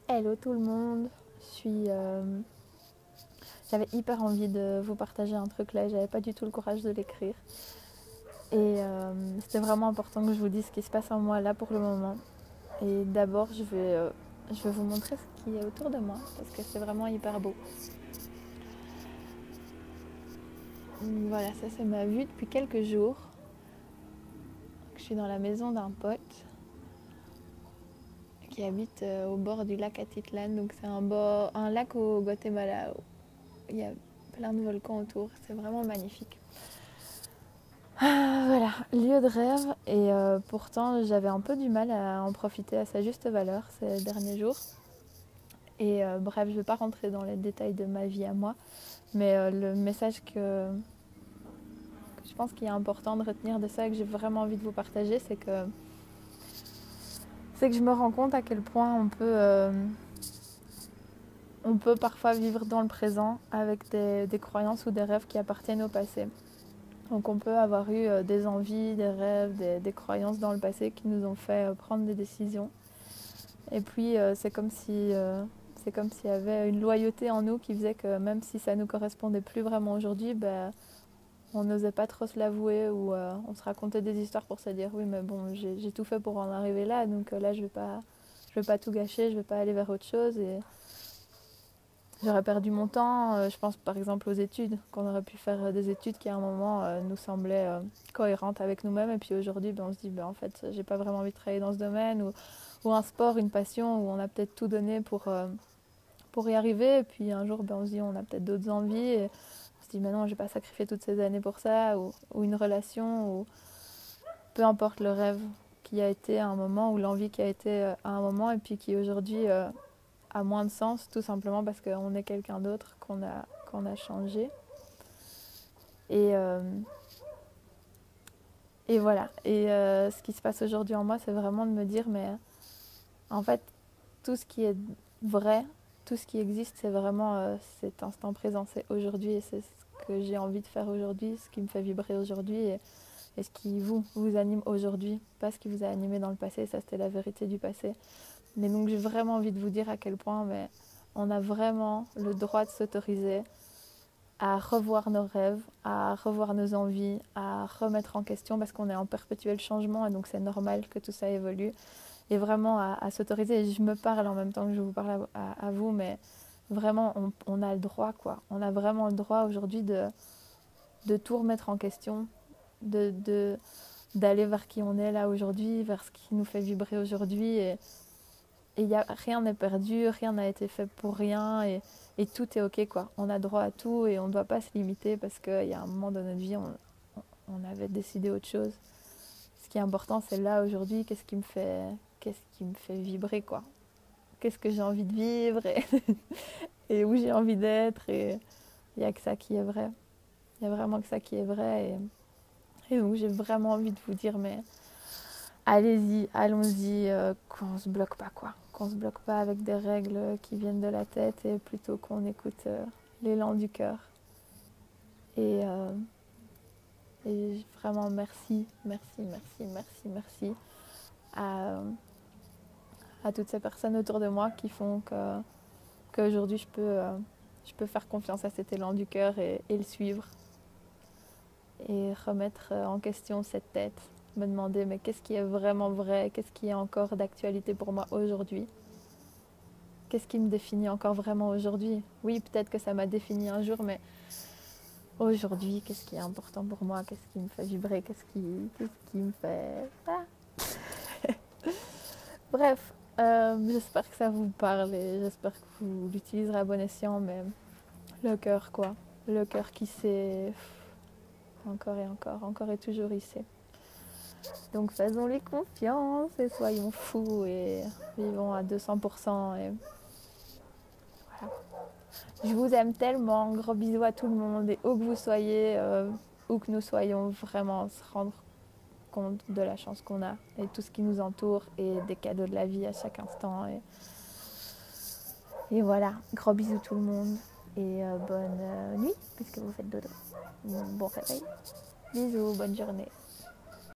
Hello tout le monde, j'avais hyper envie de vous partager un truc là, j'avais pas du tout le courage de l'écrire. Et c'était vraiment important que je vous dise ce qui se passe en moi là pour le moment. Et d'abord je vais vous montrer ce qui est autour de moi parce que c'est vraiment hyper beau. Voilà, ça c'est ma vue depuis quelques jours. Je suis dans la maison d'un pote qui habite au bord du lac Atitlan. Donc c'est un lac au Guatemala. Il y a plein de volcans autour, c'est vraiment magnifique. Voilà, lieu de rêve et pourtant j'avais un peu du mal à en profiter à sa juste valeur ces derniers jours. Et bref, je ne vais pas rentrer dans les détails de ma vie à moi, mais le message que je pense qu'il est important de retenir de ça et que j'ai vraiment envie de vous partager, c'est que je me rends compte à quel point on peut parfois vivre dans le présent avec des croyances ou des rêves qui appartiennent au passé. Donc on peut avoir eu des envies, des rêves, des croyances dans le passé qui nous ont fait prendre des décisions. Et puis c'est comme s'il y avait une loyauté en nous qui faisait que même si ça ne nous correspondait plus vraiment aujourd'hui, on n'osait pas trop se l'avouer ou on se racontait des histoires pour se dire oui mais bon j'ai tout fait pour en arriver là, donc là je vais pas tout gâcher, je vais pas aller vers autre chose. Et j'aurais perdu mon temps, je pense par exemple aux études, qu'on aurait pu faire des études qui à un moment nous semblaient cohérentes avec nous-mêmes, et puis aujourd'hui on se dit en fait j'ai pas vraiment envie de travailler dans ce domaine, ou un sport, une passion où on a peut-être tout donné pour y arriver, et puis un jour on se dit on a peut-être d'autres envies, et on se dit mais non, j'ai pas sacrifié toutes ces années pour ça, ou une relation, ou peu importe le rêve qui a été à un moment, ou l'envie qui a été à un moment, et puis qui aujourd'hui a moins de sens, tout simplement parce qu'on est quelqu'un d'autre, qu'on a changé. Et, euh, et voilà. Et ce qui se passe aujourd'hui en moi, c'est vraiment de me dire, mais en fait, tout ce qui est vrai, tout ce qui existe, c'est vraiment cet instant présent, c'est aujourd'hui, et c'est ce que j'ai envie de faire aujourd'hui, ce qui me fait vibrer aujourd'hui, et ce qui vous anime aujourd'hui, pas ce qui vous a animé dans le passé, ça c'était la vérité du passé. Mais donc j'ai vraiment envie de vous dire à quel point on a vraiment le droit de s'autoriser à revoir nos rêves, à revoir nos envies, à remettre en question, parce qu'on est en perpétuel changement et donc c'est normal que tout ça évolue. Et vraiment à s'autoriser, et je me parle en même temps que je vous parle à vous, mais vraiment on a le droit, quoi. On a vraiment le droit aujourd'hui de tout remettre en question, de d'aller vers qui on est là aujourd'hui, vers ce qui nous fait vibrer aujourd'hui. Et rien n'est perdu, rien n'a été fait pour rien, et tout est ok, quoi. On a droit à tout et on ne doit pas se limiter parce qu'il y a un moment dans notre vie, on avait décidé autre chose. Ce qui est important, c'est là aujourd'hui, qu'est-ce qui me fait vibrer, quoi. Qu'est-ce que j'ai envie de vivre, et où j'ai envie d'être, et il n'y a que ça qui est vrai. Il n'y a vraiment que ça qui est vrai, et donc j'ai vraiment envie de vous dire, mais allez-y, allons-y, qu'on se bloque pas, quoi. Qu'on se bloque pas avec des règles qui viennent de la tête, et plutôt qu'on écoute l'élan du cœur. Et, euh, et vraiment merci, merci, merci, merci, merci à toutes ces personnes autour de moi qui font qu'aujourd'hui je peux faire confiance à cet élan du cœur, et le suivre, et remettre en question cette tête, me demander mais qu'est-ce qui est vraiment vrai, qu'est-ce qui est encore d'actualité pour moi aujourd'hui. Qu'est-ce qui me définit encore vraiment aujourd'hui? Oui, peut-être que ça m'a défini un jour, mais aujourd'hui, qu'est-ce qui est important pour moi? Qu'est-ce qui me fait vibrer? Qu'est-ce qui me fait... Ah. Bref, j'espère que ça vous parle, et j'espère que vous l'utiliserez à bon escient, mais le cœur, quoi. Le cœur qui sait... Encore et encore, encore et toujours il sait. Donc faisons-lui confiance et soyons fous et vivons à 200%. Et voilà. Je vous aime tellement, gros bisous à tout le monde, et où que vous soyez, où que nous soyons, vraiment se rendre compte de la chance qu'on a et tout ce qui nous entoure, et des cadeaux de la vie à chaque instant. Et voilà, gros bisous tout le monde, et bonne nuit puisque vous faites dodo. Bon réveil. Bisous, bonne journée.